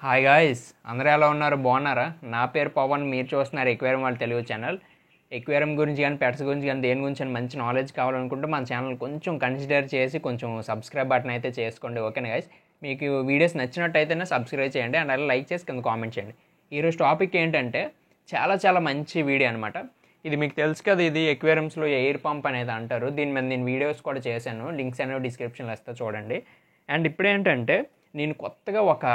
Hi guys, అందరూ ఎలా ఉన్నారు? బాగున్నారా? నా పేరు పవన్. మీరు చూస్తున్నారు ఎక్వేరియం వాళ్ళ తెలుగు ఛానల్. ఎక్వేరియం గురించి కానీ పెట్స్ గురించి కానీ దేని గురించి కానీ మంచి నాలెడ్జ్ కావాలనుకుంటే మన ఛానల్ కొంచెం కన్సిడర్ చేసి కొంచెం సబ్స్క్రైబ్ బటన్ అయితే చేసుకోండి. ఓకేనా గాయ్స్? మీకు వీడియోస్ నచ్చినట్టయితేనే సబ్స్క్రైబ్ చేయండి అండ్ అలా లైక్ చేసి కింద కామెంట్ చేయండి. ఈరోజు టాపిక్ ఏంటంటే చాలా మంచి వీడియో అనమాట. ఇది మీకు తెలుసు కదా, ఇది ఎక్వేరియంస్లో ఎయిర్ పంప్ అనేది అంటారు. దీని మీద నేను వీడియోస్ కూడా చేశాను, లింక్స్ అనేవి డిస్క్రిప్షన్లో ఇస్తా చూడండి. అండ్ ఇప్పుడు ఏంటంటే నేను కొత్తగా ఒక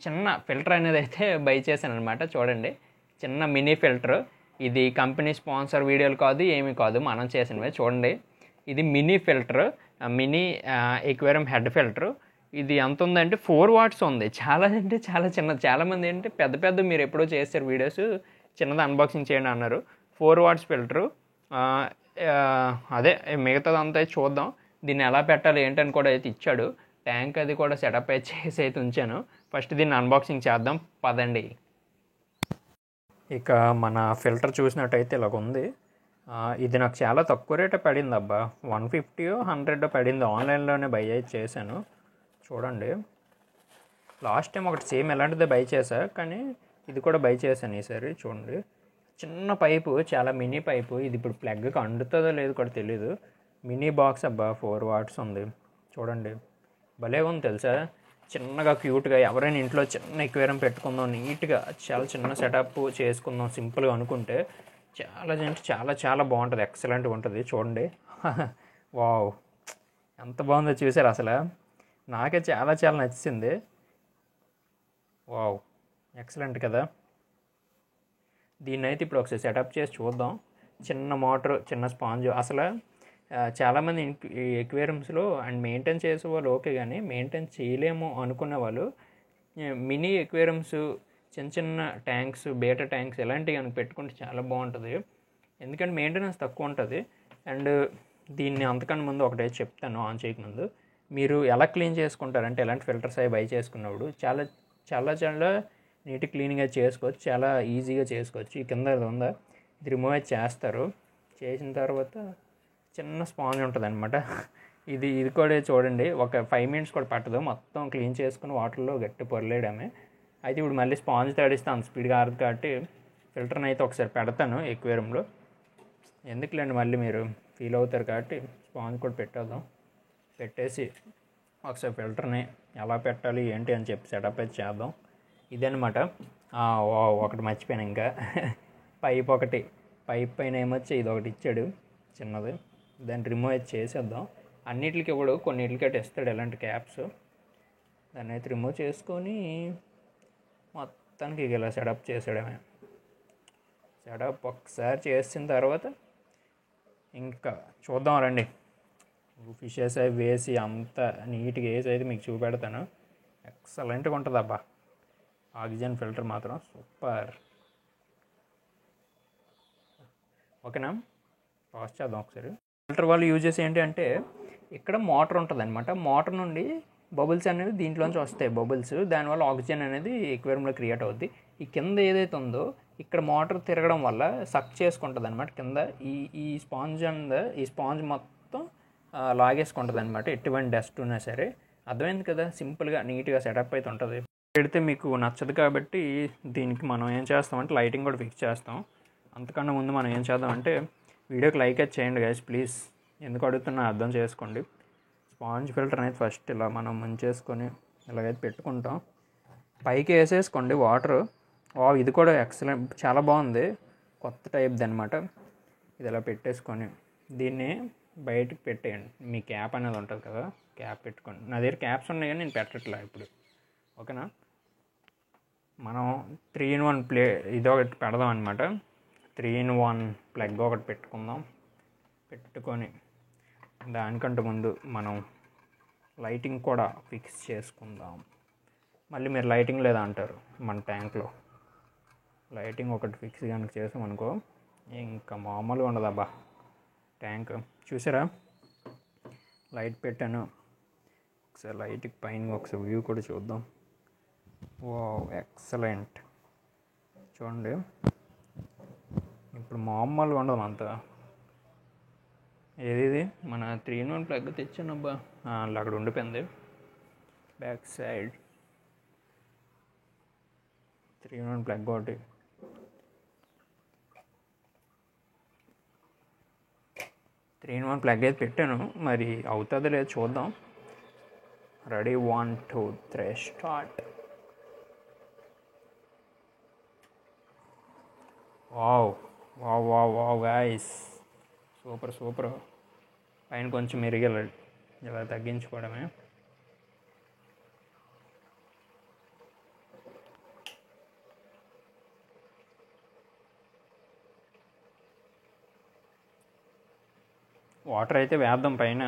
చిన్న ఫిల్టర్ అనేది అయితే బై చేశాను అనమాట. చూడండి, చిన్న మినీ ఫిల్టర్. ఇది కంపెనీ స్పాన్సర్ వీడియోలు కాదు, ఏమీ కాదు, మనం చేసినవే. చూడండి, ఇది mini filter, mini aquarium head filter. ఇది ఎంత ఉందంటే 4 వాట్స్ ఉంది. చాలా అంటే చాలా చిన్నది. చాలామంది ఏంటంటే పెద్ద మీరు ఎప్పుడో చేస్తారు వీడియోస్, చిన్నది అన్బాక్సింగ్ చేయండి అన్నారు. 4 వాట్స్ ఫిల్టరు. అదే మిగతాదంతా చూద్దాం. దీన్ని ఎలా పెట్టాలి ఏంటని కూడా అయితే ఇచ్చాడు. ట్యాంక్ అది కూడా సెటప్ అయితే చేసి అయితే ఉంచాను. ఫస్ట్ దీన్ని అన్బాక్సింగ్ చేద్దాం పదండి. ఇక మన ఫిల్టర్ చూసినట్టయితే ఇలాగ ఉంది. ఇది నాకు చాలా తక్కువ రేటే పడింది అబ్బా. 150 100 పడింది. ఆన్లైన్లోనే బై అయితే చేశాను. చూడండి, లాస్ట్ టైం ఒకటి సేమ్ ఎలాంటిదే బై చేశా, కానీ ఇది కూడా బై చేశాను ఈసారి. చూడండి, చిన్న పైపు, చాలా మినీ పైపు. ఇది ఇప్పుడు ప్లగ్కి అండుతుందో లేదో కూడా తెలీదు. మినీ బాక్స్ అబ్బా, 4 వాట్స్ ఉంది. చూడండి, భలే ఉంది తెలుసా. చిన్నగా క్యూట్గా ఎవరైనా ఇంట్లో చిన్న ఎక్వేరియం పెట్టుకుందాం, నీట్గా చాలా చిన్న సెటప్ చేసుకుందాం సింపుల్గా అనుకుంటే చాలా బాగుంటుంది. ఎక్సలెంట్గా ఉంటుంది. చూడండి, వావ్, ఎంత బాగుందో చూసారు అసలు. నాకే చాలా నచ్చింది. వావ్, ఎక్సలెంట్ కదా. దీన్ని అయితే ఇప్పుడు ఒకసారి సెటప్ చేసి చూద్దాం. చిన్న మోటార్, చిన్న స్పాంజ్. అసలు చాలామంది ఎక్వేరియంస్లో అండ్ మెయింటైన్ చేసే వాళ్ళు ఓకే, కానీ మెయింటైన్ చేయలేము అనుకునే వాళ్ళు మినీ ఎక్వేరియంస్, చిన్న ట్యాంక్స్, బేటా ట్యాంక్స్ ఇలాంటివి కనుక పెట్టుకుంటే చాలా బాగుంటుంది. ఎందుకంటే మెయింటెనెన్స్ తక్కువ ఉంటుంది. అండ్ దీన్ని అంతకన్నా ముందు ఒకటే చెప్తాను, ఆన్ చేయకముందు మీరు ఎలా క్లీన్ చేసుకుంటారంటే, ఎలాంటి ఫిల్టర్స్ అవి బై చేసుకున్నప్పుడు చాలా నీట్ క్లీనింగ్గా చేసుకోవచ్చు. చాలా ఈజీగా చేసుకోవచ్చు. ఈ కింద ఉందా, ఇది రిమూవ్ చేస్తారు. చేసిన తర్వాత చిన్న స్పాంజ్ ఉంటుంది అనమాట. ఇది కూడా చూడండి, ఒక 5 మినిట్స్ కూడా పట్టదు. మొత్తం క్లీన్ చేసుకుని వాటర్లో గట్టి పొరలేయడమే. అయితే ఇప్పుడు మళ్ళీ స్పాంజ్ తడిస్తే అంత స్పీడ్గా ఆరదు కాబట్టి ఫిల్టర్ని అయితే ఒకసారి పెడతాను ఎక్వేరియంలో. ఎందుకులేండి, మళ్ళీ మీరు ఫీల్ అవుతారు కాబట్టి స్పాంజ్ కూడా పెట్టేద్దాం. పెట్టేసి ఒకసారి ఫిల్టర్ని ఎలా పెట్టాలి ఏంటి అని చెప్పి సెటప్ అయితే చేద్దాం. ఇదనమాట. ఒకటి మర్చిపోయాను ఇంకా, పైప్ పైన ఏమొచ్చి ఇది ఒకటి ఇచ్చాడు చిన్నది. దాన్ని రిమూవ్ అయితే చేసేద్దాం. అన్నిటికి ఇవ్వడు, కొన్నిటికి ఇస్తాడు ఎలాంటి క్యాప్స్. దాన్ని అయితే రిమూవ్ చేసుకొని మొత్తానికి ఇలా సెటప్ చేసాడమే. సెటప్ ఒకసారి చేసిన తర్వాత ఇంకా చూద్దాం రండి. ఫిషెస్ అవి వేసి అంత నీట్గా వేసి అయితే మీకు చూపెడతాను. ఎక్సలెంట్గా ఉంటుంది అబ్బా. ఆక్సిజన్ ఫిల్టర్ మాత్రం సూపర్. ఓకేనా, పాస్ చేద్దాం ఒకసారి. ఫిల్టర్ వాళ్ళు యూజ్ చేసి ఏంటి అంటే, ఇక్కడ మోటార్ ఉంటుంది అనమాట. మోటార్ నుండి బబుల్స్ అనేవి దీంట్లోంచి వస్తాయి. బబుల్స్, దానివల్ల ఆక్సిజన్ అనేది ఎక్వేరియంలో క్రియేట్ అవుద్ది. ఈ కింద ఏదైతే ఉందో ఇక్కడ మోటార్ తిరగడం వల్ల సక్ చేసుకుంటుంది అనమాట. కింద ఈ స్పాంజ్ మొత్తం లాగేసుకుంటుంది అనమాట, ఎటువంటి డస్ట్ ఉన్నా సరే. అర్థమైంది కదా, సింపుల్గా నీట్గా సెటప్ అయితే ఉంటుంది. పెడితే మీకు నచ్చదు కాబట్టి దీనికి మనం ఏం చేస్తామంటే లైటింగ్ కూడా ఫిక్స్ చేస్తాం. అంతకన్నా ముందు మనం ఏం చేద్దామంటే, వీడియోకి లైక్ అయితే చేయండి గైస్ ప్లీజ్. ఎందుకు అడుగుతున్నా అర్థం చేసుకోండి. స్పాంజ్ ఫిల్టర్ అనేది ఫస్ట్ ఇలా మనం ముంచేసుకొని ఇలాగైతే పెట్టుకుంటాం. పైకి వేసేసుకోండి వాటర్. ఇది కూడా ఎక్సలెంట్, చాలా బాగుంది, కొత్త టైప్ది అనమాట. ఇది ఇలా పెట్టేసుకొని దీన్ని బయటకు పెట్టేయండి. మీ క్యాప్ అనేది ఉంటుంది కదా, క్యాప్ పెట్టుకోండి. నా దగ్గర క్యాప్స్ ఉన్నాయి కానీ నేను పెట్టట్లే ఇప్పుడు. ఓకేనా, మనం 3-in-1 ఇది ఒకటి పెడదాం అనమాట. 3-in-1 ప్లగ్ ఒకటి పెట్టుకుందాం. పెట్టుకొని దానికంటే ముందు మనం లైటింగ్ కూడా ఫిక్స్ చేసుకుందాం. మళ్ళీ మీరు లైటింగ్ లేదా అంటారు. మన ట్యాంక్లో లైటింగ్ ఒకటి ఫిక్స్ కనుక చేసామనుకో ఇంకా మామూలుగా ఉండదబ్బా ట్యాంక్. చూసారా, లైట్ పెట్టాను. ఒకసారి లైట్కి పైన ఒకసారి వ్యూ కూడా చూద్దాం. Wow, excellent. చూడండి, ఇప్పుడు మామూలుగా ఉండదు అంతా. ఏది మన 3-in-1 ప్లగ్ తెచ్చానబ్బా, అక్కడ ఉండిపోయింది బ్యాక్ సైడ్. 3-in-1 ప్లగ్ ఒకటి. ప్లగ్ అయితే పెట్టాను, మరి అవుతుందో లేదో చూద్దాం. Ready, 1 2 3 start. Wow wow wow wow guys, super. పైన కొంచెం మెరిగెళ్ళాడు, ఇలా తగ్గించుకోవడమే. వాటర్ అయితే వేద్దాం పైన.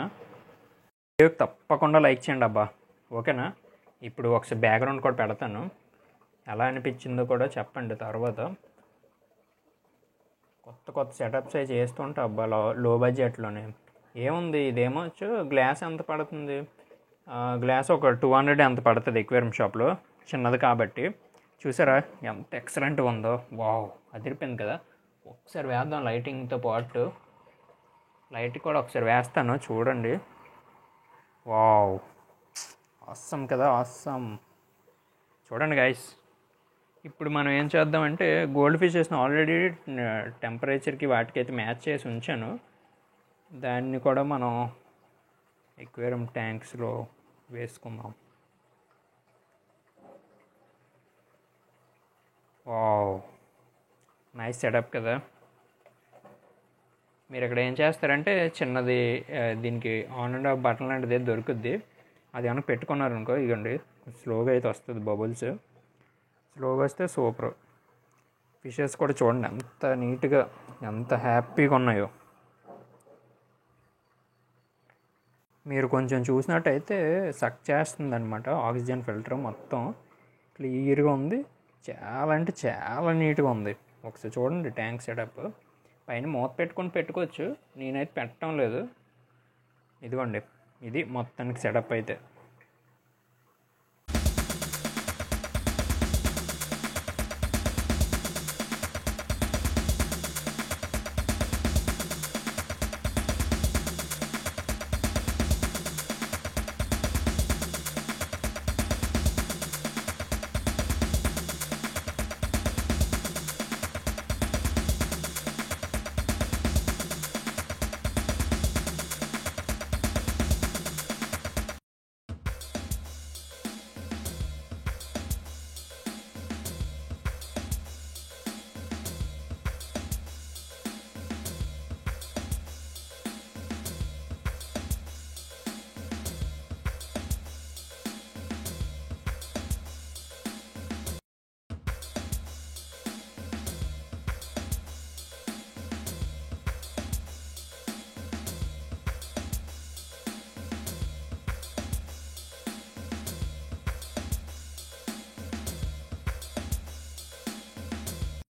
వీడియోకి తప్పకుండా లైక్ చేయండి అబ్బా, ఓకేనా? ఇప్పుడు ఒకసారి బ్యాక్గ్రౌండ్ కూడా పెడతాను, ఎలా అనిపించిందో కూడా చెప్పండి. తర్వాత కొత్త సెటప్స్ అవి చేస్తుంటా అబ్బా, లో బడ్జెట్లోనే. ఏముంది, ఇదేమొచ్చు గ్లాస్ ఎంత పడుతుంది, గ్లాస్ ఒక 200 ఎంత పడుతుంది ఎక్వేరియం షాప్లో, చిన్నది కాబట్టి. చూసారా ఎంత ఎక్సలెంట్గా ఉందో, వావ్ అదిరిపోయింది కదా. ఒకసారి వేద్దాం లైటింగ్తో పాటు, లైట్ కూడా ఒకసారి వేస్తాను చూడండి. వావ్ ఆసమ్ కదా, ఆసమ్. చూడండి గైస్, ఇప్పుడు మనం ఏం చేద్దామంటే గోల్డ్ ఫిషెస్ని ఆల్రెడీ టెంపరేచర్కి వాటికైతే మ్యాచ్ చేసి ఉంచాను, దాన్ని కూడా మనం ఎక్వేరియం ట్యాంక్స్లో వేసుకుందాం. వావ్ నైస్ సెటప్ కదా. మీరు ఇక్కడ ఏం చేస్తారంటే చిన్నది దీనికి ఆన్ అండ్ ఆఫ్ బటన్ లాంటిది దొరుకుద్ది, అది ఏమైనా పెట్టుకున్నారనుకో, ఇవ్వండి స్లోగా అయితే వస్తుంది, బబుల్స్ స్లోగా వస్తే సూపర్. ఫిషెస్ కూడా చూడండి ఎంత నీట్గా, ఎంత హ్యాపీగా ఉన్నాయో. మీరు కొంచెం చూసినట్టయితే సక్ చేస్తుంది అనమాట, ఆక్సిజన్ ఫిల్టర్ మొత్తం క్లియర్గా ఉంది, చాలా అంటే చాలా నీట్గా ఉంది. ఒకసారి చూడండి ట్యాంక్ సెటప్. పైన మూత పెట్టుకోవచ్చు, నేనైతే పెట్టడం లేదు. ఇదిగోండి, ఇది మొత్తానికి సెటప్ అయితే.